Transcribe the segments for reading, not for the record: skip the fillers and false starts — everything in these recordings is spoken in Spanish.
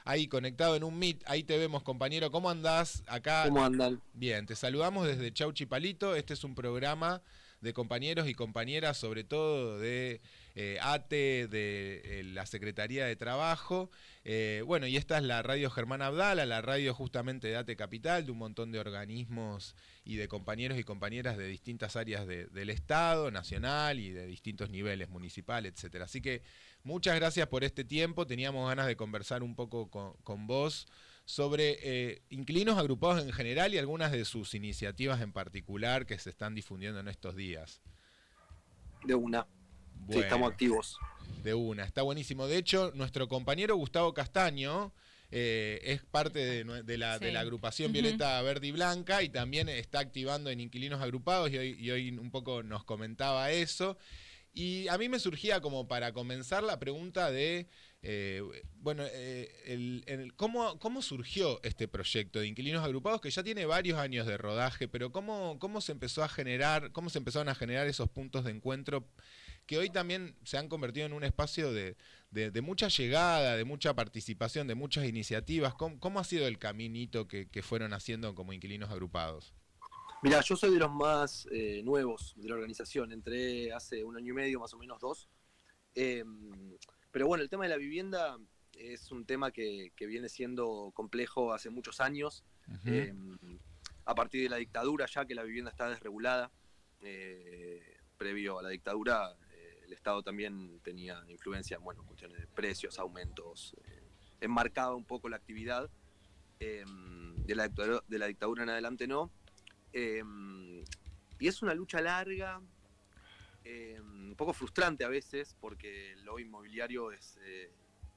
ahí conectado en un Meet. Ahí te vemos, compañero. ¿Cómo andás? Acá. ¿Cómo andan? Bien, te saludamos desde Chauchi Palito. Este es un programa de compañeros y compañeras, sobre todo de ATE, de la Secretaría de Trabajo. Bueno, y esta es la radio Germán Abdala, la radio justamente de ATE Capital, de un montón de organismos y de compañeros y compañeras de distintas áreas del Estado, nacional y de distintos niveles, municipal, etcétera. Así que muchas gracias por este tiempo. Teníamos ganas de conversar un poco con vos sobre inquilinos agrupados en general y algunas de sus iniciativas en particular que se están difundiendo en estos días. De una. Sí, estamos Bueno, activos. de una, está buenísimo. De hecho, nuestro compañero Gustavo Castaño es parte de la Sí. agrupación Violeta Verde y Blanca y también está activando en Inquilinos Agrupados y hoy un poco nos comentaba eso. Y a mí me surgía como para comenzar la pregunta de, ¿cómo surgió este proyecto de Inquilinos Agrupados que ya tiene varios años de rodaje, pero cómo se empezó a generar, cómo se empezaron a generar esos puntos de encuentro que hoy también se han convertido en un espacio de mucha llegada, de mucha participación, de muchas iniciativas? ¿Cómo ha sido el caminito que fueron haciendo como Inquilinos Agrupados? Mirá, yo soy de los más nuevos de la organización. Entré hace un año y medio, más o menos dos. Eh, pero bueno, el tema de la vivienda es un tema que viene siendo complejo hace muchos años. Uh-huh. Eh, a partir de la dictadura, ya que la vivienda está desregulada. Previo a la dictadura, el Estado también tenía influencia en cuestiones de precios, aumentos. Enmarcaba un poco la actividad. De la dictadura en adelante no. Y es una lucha larga, un poco frustrante a veces, porque el lobby inmobiliario es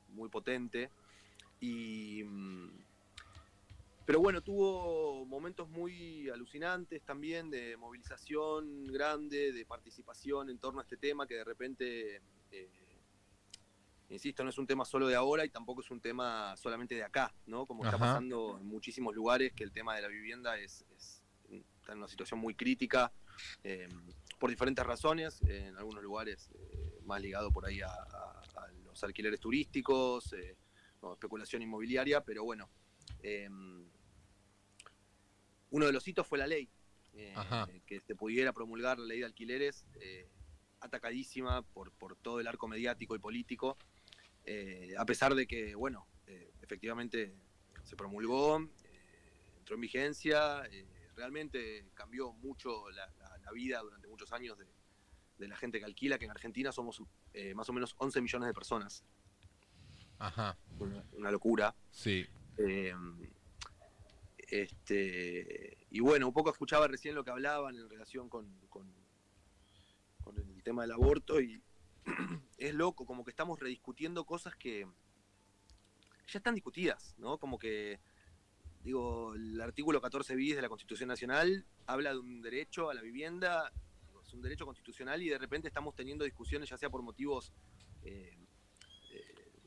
muy potente. Y, pero bueno, tuvo momentos muy alucinantes también de movilización grande, de participación en torno a este tema que de repente, insisto, no es un tema solo de ahora y tampoco es un tema solamente de acá, ¿no? Como está Ajá. pasando en muchísimos lugares, que el tema de la vivienda está en una situación muy crítica, por diferentes razones, en algunos lugares más ligado por ahí a los alquileres turísticos, especulación inmobiliaria, pero bueno, uno de los hitos fue la ley, Ajá. que se pudiera promulgar la ley de alquileres, atacadísima por todo el arco mediático y político, a pesar de que, bueno, efectivamente se promulgó, entró en vigencia, realmente cambió mucho la vida durante muchos años de la gente que alquila, que en Argentina somos más o menos 11 millones de personas. Ajá. Una locura. Sí. Eh, y bueno, un poco escuchaba recién lo que hablaban en relación con el tema del aborto y es loco, como que estamos rediscutiendo cosas que ya están discutidas, ¿no? Como que, digo, el artículo 14 bis de la Constitución Nacional habla de un derecho a la vivienda, digo, es un derecho constitucional y de repente estamos teniendo discusiones ya sea por motivos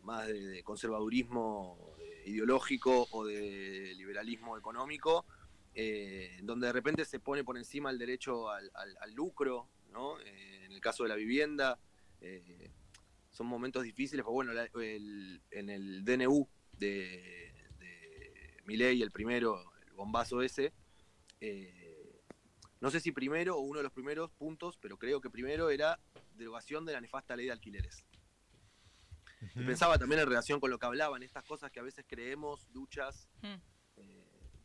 más de conservadurismo ideológico o de liberalismo económico, donde de repente se pone por encima el derecho al lucro, ¿no? En el caso de la vivienda, son momentos difíciles, pero bueno, en el DNU de Milei, el primero, el bombazo ese, no sé si primero o uno de los primeros puntos, pero creo que primero era derogación de la nefasta ley de alquileres. Y Uh-huh. pensaba también en relación con lo que hablaban, estas cosas que a veces creemos, luchas,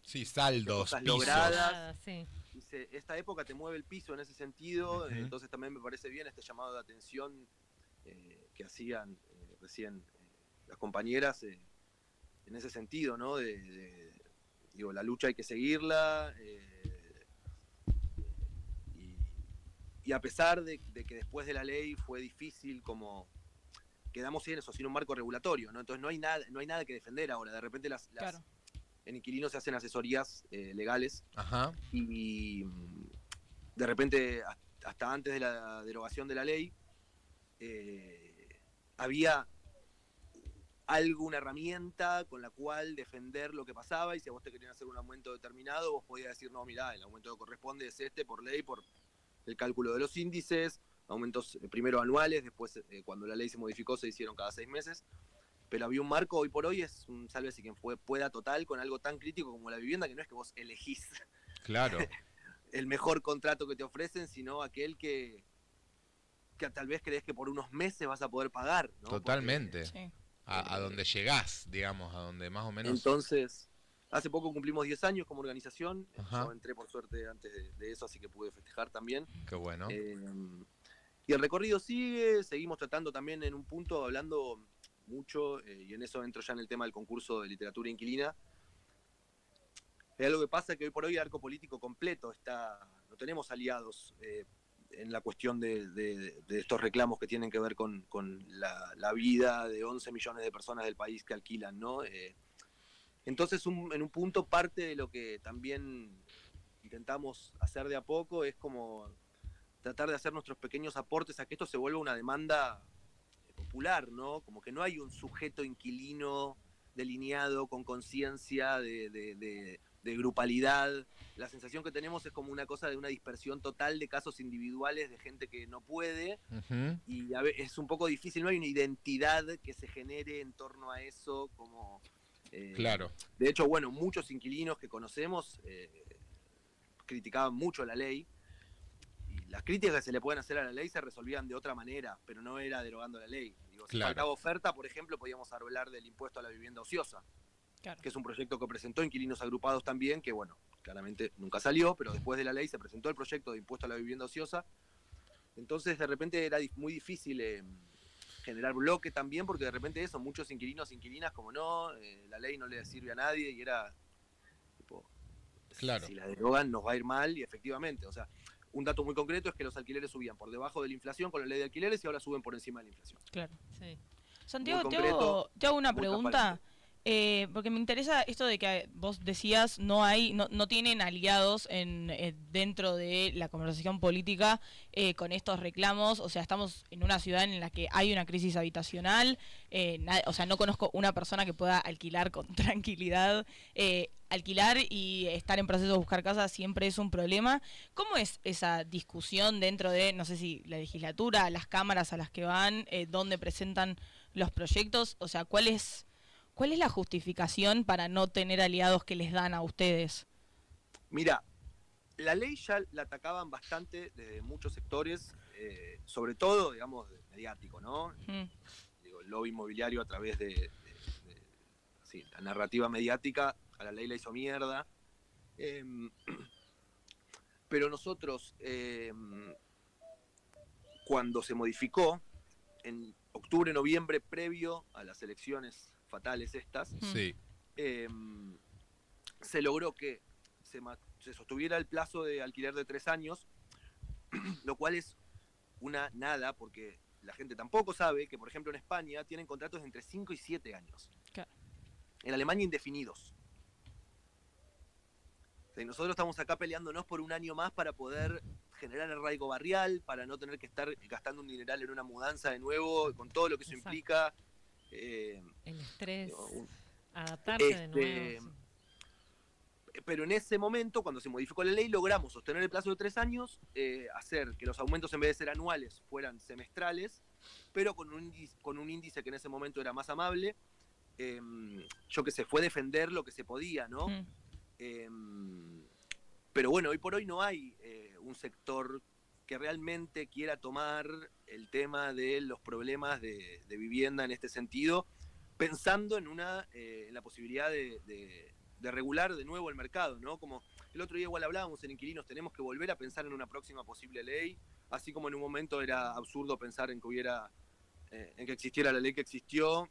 Sí, saldos, cosas pisos. logradas. Sí. Dice, esta época te mueve el piso en ese sentido, Uh-huh. entonces también me parece bien este llamado de atención que hacían recién las compañeras en ese sentido, ¿no? Digo, la lucha hay que seguirla, y a pesar de que después de la ley fue difícil como quedamos en eso, sin un marco regulatorio, ¿no? Entonces no hay nada que defender ahora. De repente Claro. en Inquilinos se hacen asesorías legales Ajá. y de repente, hasta antes de la derogación de la ley, había alguna herramienta con la cual defender lo que pasaba y si a vos te querían hacer un aumento determinado, vos podías decir, no, mirá, el aumento que corresponde es este por ley, por el cálculo de los índices, aumentos primero anuales, después cuando la ley se modificó se hicieron cada 6 meses. pero había un marco. Hoy por hoy es un sálvese quien pueda total con algo tan crítico como la vivienda, que no es que vos elegís Claro, el mejor contrato que te ofrecen, sino aquel que tal vez crees que por unos meses vas a poder pagar, ¿no? Porque totalmente. Sí. A donde llegás, digamos, a donde más o menos... entonces, hace poco cumplimos 10 años como organización. Ajá, Yo entré por suerte antes de eso, así que pude festejar también. qué bueno. Y el recorrido sigue, seguimos tratando también en un punto, hablando mucho, y en eso entro ya en el tema del concurso de literatura inquilina. Es algo que pasa que hoy por hoy el arco político completo no tenemos aliados en la cuestión de estos reclamos que tienen que ver con la vida de 11 millones de personas del país que alquilan, ¿no? Entonces, en un punto, parte de lo que también intentamos hacer de a poco es como tratar de hacer nuestros pequeños aportes a que esto se vuelva una demanda popular, ¿no? Como que no hay un sujeto inquilino delineado con conciencia de grupalidad. La sensación que tenemos es como una cosa de una dispersión total de casos individuales de gente que no puede, Ujú, y es un poco difícil, no hay una identidad que se genere en torno a eso, como... claro, de hecho, bueno, muchos inquilinos que conocemos criticaban mucho la ley, y las críticas que se le pueden hacer a la ley se resolvían de otra manera, pero no era derogando la ley. Digo, si claro. faltaba oferta, por ejemplo, podíamos hablar del impuesto a la vivienda ociosa, Claro. que es un proyecto que presentó Inquilinos Agrupados también, que bueno, claramente nunca salió, pero después de la ley se presentó el proyecto de impuesto a la vivienda ociosa. Entonces de repente era muy difícil generar bloque también, porque de repente eso, muchos inquilinos, inquilinas como no, la ley no le sirve a nadie, y era tipo, Claro. si la derogan nos va a ir mal, y efectivamente, o sea, un dato muy concreto es que los alquileres subían por debajo de la inflación con la ley de alquileres y ahora suben por encima de la inflación. Claro. Sí. Santiago, Muy concreto, te hago una muy pregunta, transparente. porque me interesa esto de que vos decías no tienen aliados dentro de la conversación política con estos reclamos. O sea, estamos en una ciudad en la que hay una crisis habitacional, o sea, no conozco una persona que pueda alquilar con tranquilidad. Alquilar y estar en proceso de buscar casa siempre es un problema. ¿Cómo es esa discusión dentro de, no sé si la legislatura, las cámaras a las que van, dónde presentan los proyectos? O sea, ¿cuál es la justificación para no tener aliados que les dan a ustedes? Mira, la ley ya la atacaban bastante desde muchos sectores, sobre todo, digamos, mediático, ¿no? Digo, el lobby inmobiliario a través de sí, la narrativa mediática, a la ley la hizo mierda. Pero nosotros, cuando se modificó, en octubre, noviembre, previo a las elecciones fatales estas, Sí, se logró que se sostuviera el plazo de alquiler de 3 años, lo cual es una nada, porque la gente tampoco sabe que, por ejemplo, en España tienen contratos de entre 5 y 7 años. Claro. En Alemania, indefinidos. O sea, y nosotros estamos acá peleándonos por un año más para poder generar arraigo barrial, para no tener que estar gastando un dineral en una mudanza de nuevo, con todo lo que eso Exacto. implica. El estrés, un- adaptarse de nuevo. Sí. Pero en ese momento, cuando se modificó la ley, logramos sostener el plazo de 3 años, hacer que los aumentos, en vez de ser anuales, fueran semestrales, pero con un índice que en ese momento era más amable. Yo que sé, fue defender lo que se podía, ¿no? Pero bueno, hoy por hoy no hay un sector que realmente quiera tomar el tema de los problemas de vivienda en este sentido, pensando en la posibilidad de regular de nuevo el mercado, ¿no? Como el otro día igual hablábamos en Inquilinos, tenemos que volver a pensar en una próxima posible ley, así como en un momento era absurdo pensar en que existiera la ley que existió.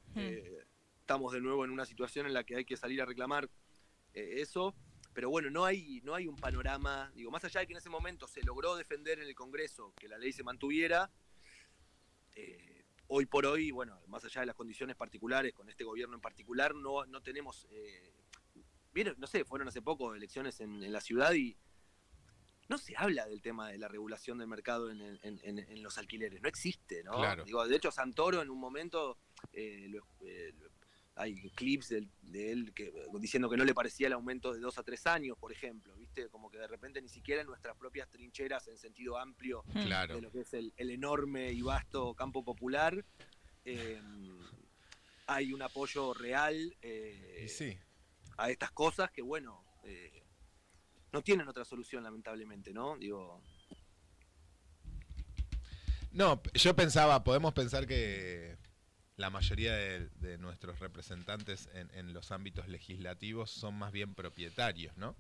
Estamos de nuevo en una situación en la que hay que salir a reclamar eso, pero bueno, no hay un panorama, digo, más allá de que en ese momento se logró defender en el Congreso que la ley se mantuviera, hoy por hoy, bueno, más allá de las condiciones particulares, con este gobierno en particular, no tenemos, vieron, no sé, fueron hace poco elecciones en la ciudad y no se habla del tema de la regulación del mercado en los alquileres, no existe, ¿no? claro. Digo, de hecho, Santoro en un momento hay clips de él diciendo que no le parecía el aumento de 2 a 3 años, por ejemplo, ¿viste? Como que de repente ni siquiera en nuestras propias trincheras en sentido amplio Claro. de lo que es el enorme y vasto campo popular, hay un apoyo real Y sí. a estas cosas que, bueno, no tienen otra solución, lamentablemente, ¿no? Digo... No, yo pensaba, podemos pensar que la mayoría de nuestros representantes en los ámbitos legislativos son más bien propietarios, ¿no?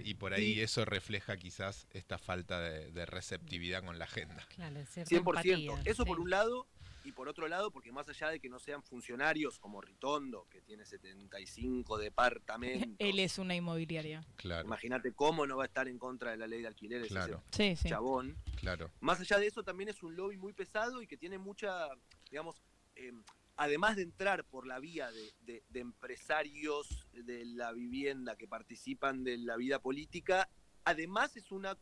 Y por ahí eso refleja quizás esta falta de receptividad con la agenda. Claro, 100%. empatía, Eso sí. por un lado, y por otro lado, porque más allá de que no sean funcionarios como Ritondo, que tiene 75 departamentos. Él es una inmobiliaria. Claro. Imagínate cómo no va a estar en contra de la ley de alquileres Claro. ese Sí. chabón. Claro. Más allá de eso, también es un lobby muy pesado y que tiene mucha, digamos, además de entrar por la vía de empresarios de la vivienda que participan de la vida política, además es una...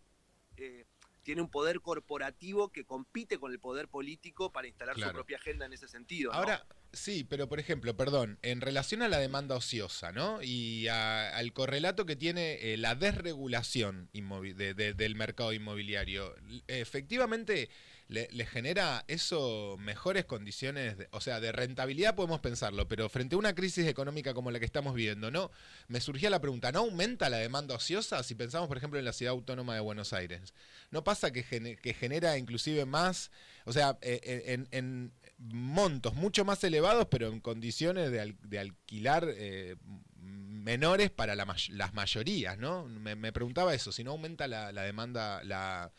tiene un poder corporativo que compite con el poder político para instalar su propia agenda en ese sentido, ¿no? Ahora, sí, pero por ejemplo, perdón, en relación a la demanda ociosa, ¿no? Y al correlato que tiene la desregulación del mercado inmobiliario, efectivamente le genera eso mejores condiciones, o sea, de rentabilidad podemos pensarlo, pero frente a una crisis económica como la que estamos viviendo, ¿no? Me surgía la pregunta, ¿no aumenta la demanda ociosa? Si pensamos, por ejemplo, en la ciudad autónoma de Buenos Aires, ¿no pasa que genera inclusive más, o sea, en montos mucho más elevados, pero en condiciones de alquilar menores para las mayorías, ¿no? Me preguntaba eso, si no aumenta la demanda, la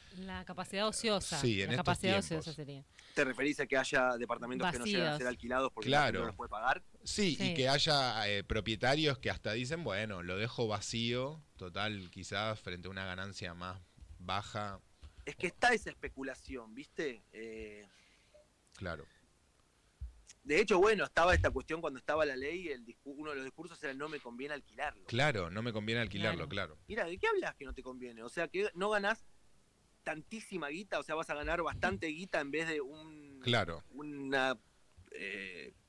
capacidad ociosa. Sí, en la estos capacidad tiempos. ociosa sería. ¿Te referís a que haya departamentos que no llegan a ser alquilados porque la gente no los puede pagar? Sí, y que haya propietarios que hasta dicen, bueno, lo dejo vacío, total, quizás frente a una ganancia más baja. Es que está esa especulación, ¿viste? Claro. De hecho, bueno, estaba esta cuestión cuando estaba la ley, uno de los discursos era no me conviene alquilarlo. Claro, no me conviene alquilarlo, claro. Mira, ¿de qué hablas que no te conviene? O sea, que no ganás tantísima guita, o sea, vas a ganar bastante guita en vez de una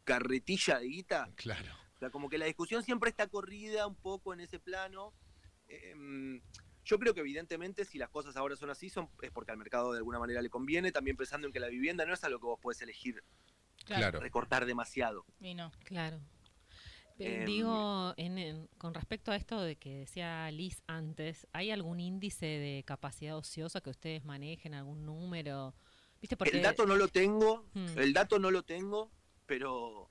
carretilla de guita. Claro. O sea, como que la discusión siempre está corrida un poco en ese plano. Yo creo que evidentemente si las cosas ahora son así es porque al mercado de alguna manera le conviene, también pensando en que la vivienda no es algo que vos podés elegir. Claro. Recortar demasiado. Y no. Claro. Digo, con respecto a esto de que decía Liz antes, ¿hay algún índice de capacidad ociosa que ustedes manejen, algún número? ¿Viste? Porque... El dato no lo tengo, pero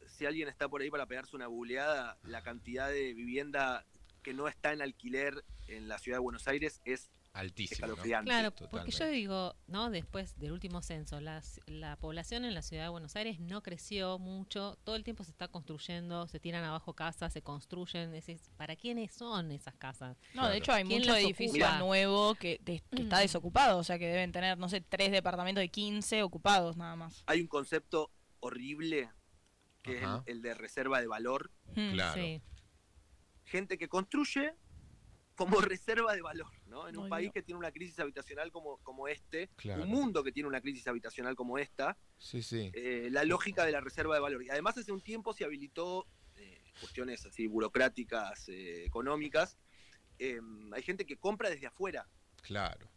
si alguien está por ahí para pegarse una buleada, la cantidad de vivienda que no está en alquiler en la ciudad de Buenos Aires es altísimo, ¿no? Claro, Totalmente. porque yo digo, ¿no? Después del último censo, la población en la ciudad de Buenos Aires no creció mucho, todo el tiempo se está construyendo, se tiran abajo casas, se construyen, ¿para quiénes son esas casas? No, de hecho hay mucho edificio nuevo que está desocupado, o sea que deben tener, no sé, 3 departamentos de 15 ocupados nada más. Hay un concepto horrible que es el de reserva de valor. Claro. Sí. Gente que construye como reserva de valor, ¿no? En un país que tiene una crisis habitacional como este, un mundo que tiene una crisis habitacional como esta, la lógica de la reserva de valor. Y además hace un tiempo se habilitó cuestiones así burocráticas, económicas. Hay gente que compra desde afuera. Claro.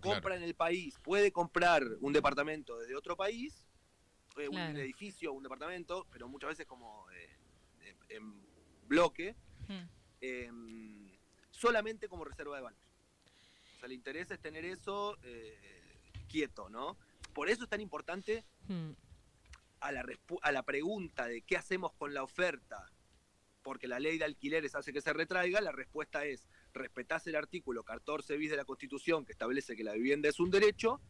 Compra en el país, puede comprar un departamento desde otro país, un edificio, un departamento, pero muchas veces como en bloque. Solamente como reserva de valor. O sea, el interés es tener eso quieto, ¿no? Por eso es tan importante a la pregunta de qué hacemos con la oferta, porque la ley de alquileres hace que se retraiga, la respuesta es, respetás el artículo 14 bis de la Constitución que establece que la vivienda es un derecho,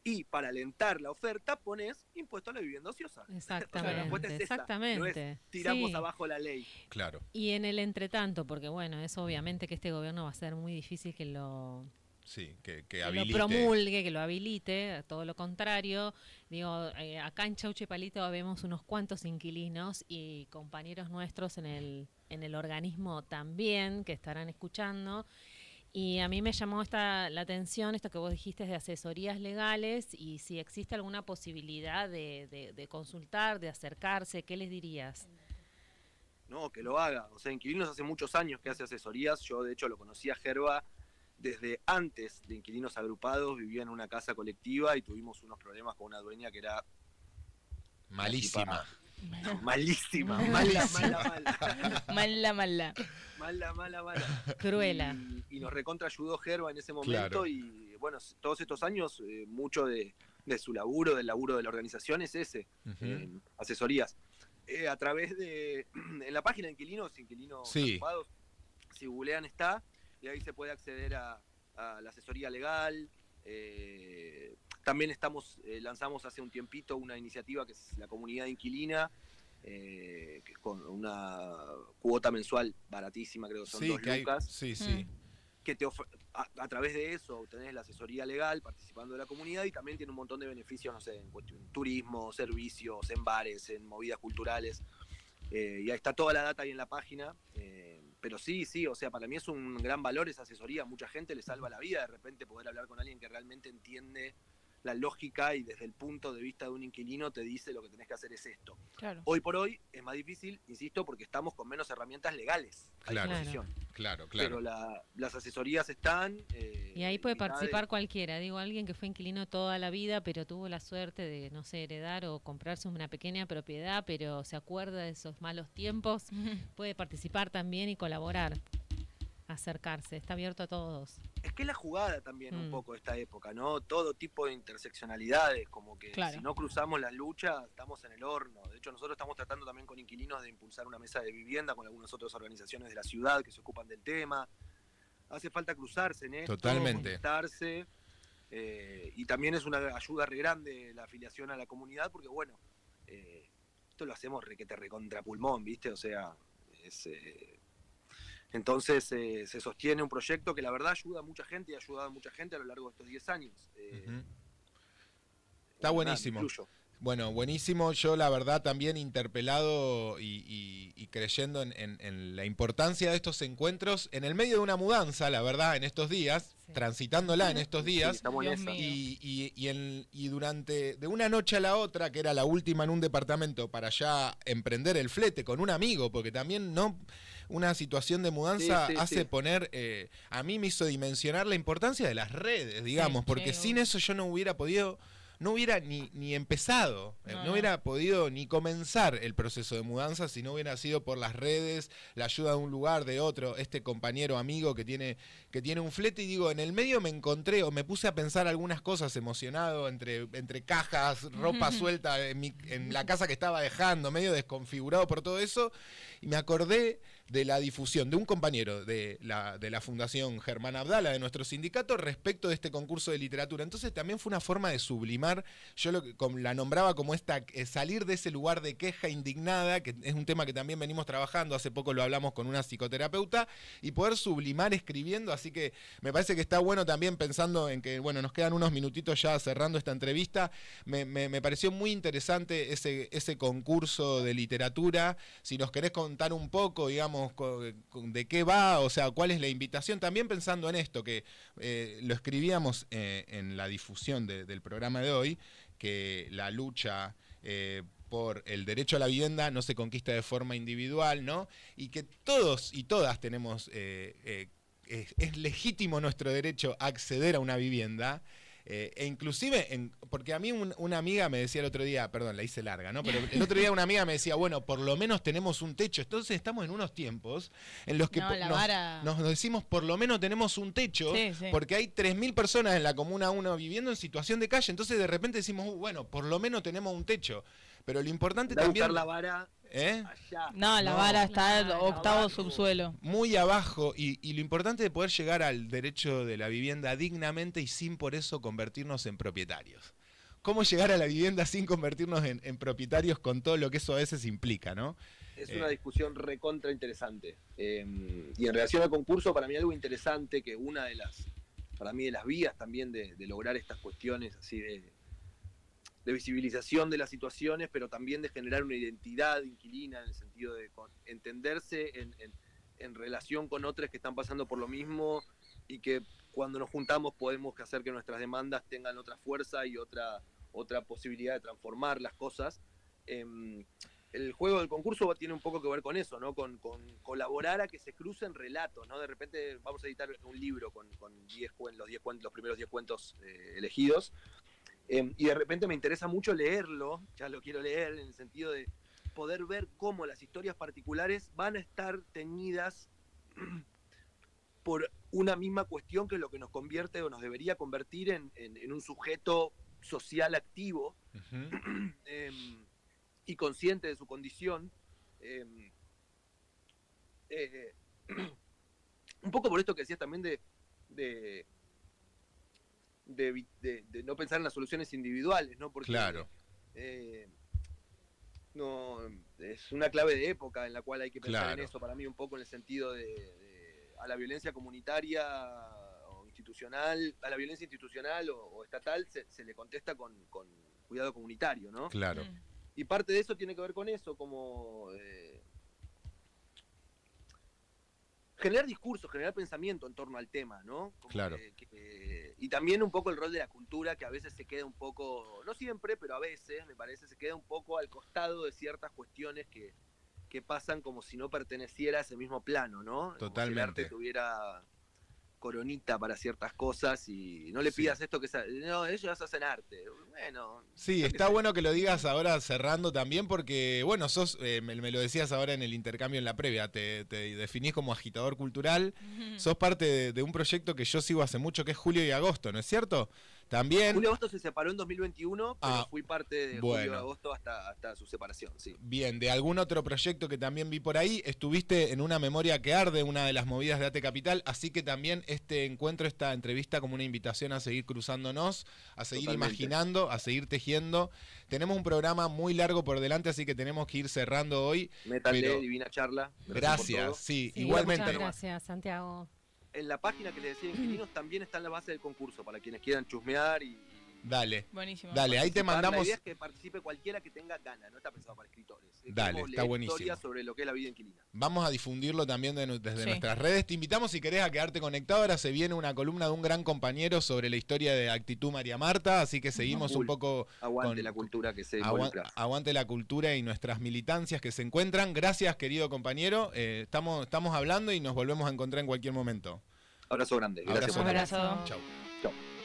y para alentar la oferta pones impuesto a la vivienda ociosa. Exactamente, o sea, la respuesta es exactamente. No es tiramos abajo la ley. Claro. Y en el entretanto, porque bueno, es obviamente que este gobierno va a ser muy difícil que lo habilite. Lo promulgue, que lo habilite, todo lo contrario. Digo, acá en Chauchepalito vemos unos cuantos inquilinos y compañeros nuestros en el organismo también que estarán escuchando. Y a mí me llamó la atención esto que vos dijiste de asesorías legales y si existe alguna posibilidad de consultar, de acercarse, ¿qué les dirías? No, que lo haga. O sea, Inquilinos hace muchos años que hace asesorías. Yo, de hecho, lo conocí a Gerba desde antes de Inquilinos Agrupados. Vivía en una casa colectiva y tuvimos unos problemas con una dueña que era... malísima. malísima, mala. Cruela. Y nos recontra ayudó Gerba en ese momento, Claro. y bueno, todos estos años, mucho de su laburo, del laburo de la organización es ese, asesorías. A través de, en la página de inquilinos Sí. ocupados, si googlean está, y ahí se puede acceder a la asesoría legal. También lanzamos hace un tiempito una iniciativa que es la comunidad inquilina, que con una cuota mensual baratísima, creo que son 2 lucas. Sí. Que a través de eso tenés la asesoría legal participando de la comunidad, y también tiene un montón de beneficios, no sé, en turismo, servicios, en bares, en movidas culturales. Y ahí está toda la data ahí en la página. Pero sí, o sea, para mí es un gran valor esa asesoría. A mucha gente le salva la vida de repente poder hablar con alguien que realmente entiende la lógica y desde el punto de vista de un inquilino te dice lo que tenés que hacer es esto. Claro. Hoy por hoy es más difícil, insisto, porque estamos con menos herramientas legales a Claro. disposición. Claro. Pero las asesorías están. Y ahí puede participar cualquiera. Digo, alguien que fue inquilino toda la vida, pero tuvo la suerte de, no sé, heredar o comprarse una pequeña propiedad, pero se acuerda de esos malos tiempos, puede participar también y colaborar, acercarse. Está abierto a todos. Es que es la jugada también un poco de esta época, ¿no? Todo tipo de interseccionalidades, como que Claro. si no cruzamos la lucha, estamos en el horno. De hecho, nosotros estamos tratando también con inquilinos de impulsar una mesa de vivienda con algunas otras organizaciones de la ciudad que se ocupan del tema. Hace falta cruzarse en esto, Totalmente. conectarse, y también es una ayuda re grande la afiliación a la comunidad, porque bueno, esto lo hacemos requete recontra pulmón, ¿viste? O sea, entonces se sostiene un proyecto que la verdad ayuda a mucha gente y ha ayudado a mucha gente a lo largo de estos 10 años. Está buenísimo. Bueno, buenísimo. Yo la verdad también interpelado y creyendo en la importancia de estos encuentros en el medio de una mudanza, la verdad, en estos días, transitándola en estos días. Sí, estamos en esa. Y durante de una noche a la otra, que era la última en un departamento, para ya emprender el flete con un amigo, porque también una situación de mudanza hace poner, a mí me hizo dimensionar la importancia de las redes, digamos, porque sin eso yo no hubiera podido, no hubiera ni empezado, no hubiera podido ni comenzar el proceso de mudanza si no hubiera sido por las redes, la ayuda de un lugar, de otro, este compañero amigo que tiene un flete. Y digo, en el medio me encontré o me puse a pensar algunas cosas emocionado entre cajas, ropa suelta en la casa que estaba dejando, medio desconfigurado por todo eso, y me acordé de la difusión de un compañero de la Fundación Germán Abdala, de nuestro sindicato, respecto de este concurso de literatura. Entonces también fue una forma de sublimar, yo la nombraba como salir de ese lugar de queja indignada, que es un tema que también venimos trabajando, hace poco lo hablamos con una psicoterapeuta, y poder sublimar escribiendo. Así que me parece que está bueno también, pensando en que, bueno, nos quedan unos minutitos ya cerrando esta entrevista, me pareció muy interesante ese concurso de literatura. Si nos querés contar un poco, digamos, de qué va, o sea, cuál es la invitación, también pensando en esto, que lo escribíamos en la difusión del programa de hoy, que la lucha por el derecho a la vivienda no se conquista de forma individual, ¿no? Y que todos y todas tenemos, es legítimo nuestro derecho a acceder a una vivienda. E inclusive, porque a mí una amiga me decía el otro día, perdón, la hice larga, ¿no? Pero el otro día una amiga me decía, bueno, por lo menos tenemos un techo. Entonces estamos en unos tiempos en los que nos decimos, por lo menos tenemos un techo, porque hay 3.000 personas en la Comuna 1 viviendo en situación de calle. Entonces de repente decimos, bueno, por lo menos tenemos un techo. Pero lo importante también... la vara allá. La vara está octavo subsuelo. Muy abajo, y lo importante de poder llegar al derecho de la vivienda dignamente y sin por eso convertirnos en propietarios. ¿Cómo llegar a la vivienda sin convertirnos en propietarios con todo lo que eso a veces implica, ¿no? Es una discusión recontra interesante. Y en relación al concurso, para mí algo interesante, que una de las vías también de lograr estas cuestiones así de visibilización de las situaciones, pero también de generar una identidad inquilina, en el sentido de entenderse en relación con otros que están pasando por lo mismo, y que cuando nos juntamos podemos hacer que nuestras demandas tengan otra fuerza y otra posibilidad de transformar las cosas. El juego del concurso tiene un poco que ver con eso, ¿no? Con colaborar a que se crucen relatos, ¿no? De repente vamos a editar un libro con los primeros 10 cuentos elegidos. Y de repente me interesa mucho leerlo, ya lo quiero leer, en el sentido de poder ver cómo las historias particulares van a estar teñidas por una misma cuestión que es lo que nos convierte o nos debería convertir en un sujeto social activo y consciente de su condición. Un poco por esto que decías también de no pensar en las soluciones individuales, ¿no? Porque claro. No, es una clave de época en la cual hay que pensar Claro. en eso, para mí un poco en el sentido a la violencia comunitaria o institucional, a la violencia institucional o estatal se le contesta con cuidado comunitario, ¿no? Claro. Y parte de eso tiene que ver con eso, como generar discurso, generar pensamiento en torno al tema, ¿no? Como Claro. Y también un poco el rol de la cultura, que a veces se queda un poco, no siempre, pero a veces, me parece, se queda un poco al costado de ciertas cuestiones que pasan como si no perteneciera a ese mismo plano, ¿no? Totalmente. Como si el arte tuviera coronita para ciertas cosas y no le Sí. pidas esto que no, ellos hacen arte. Bueno. Sí, está bueno que lo digas ahora cerrando también porque, bueno, sos, me lo decías ahora en el intercambio en la previa, te definís como agitador cultural, sos parte de un proyecto que yo sigo hace mucho que es Julio y Agosto, ¿no es cierto? También... Julio Agosto se separó en 2021, pero fui parte de bueno. Julio Agosto hasta su separación, sí. Bien, de algún otro proyecto que también vi por ahí, estuviste en Una Memoria que Arde, una de las movidas de ATE Capital, así que también este encuentro, esta entrevista como una invitación a seguir cruzándonos, a seguir Totalmente. imaginando, a seguir tejiendo. Tenemos un programa muy largo por delante, así que tenemos que ir cerrando hoy. Métanle, pero divina charla. Gracias, por todo. sí, Sí, igualmente. Muchas gracias, Santiago. En la página que les decía Inquilinos también está en la base del concurso, para quienes quieran chusmear y Dale, Buenísimo. dale, ahí te participar. La mandamos... idea es que participe cualquiera que tenga ganas, no está pensado para escritores. Dale, Queremos está leer buenísimo. historias sobre lo que es la vida inquilina. Vamos a difundirlo también desde Sí. nuestras redes. Te invitamos si querés a quedarte conectado. Ahora se viene una columna de un gran compañero sobre la historia de Actitud María Marta, así que seguimos Full. un poco... Aguante la cultura que se involucra. Aguante la cultura y nuestras militancias que se encuentran. Gracias, querido compañero. Estamos hablando y nos volvemos a encontrar en cualquier momento. Abrazo grande. Gracias Abrazo por grande. Abrazo. Chau. Chau.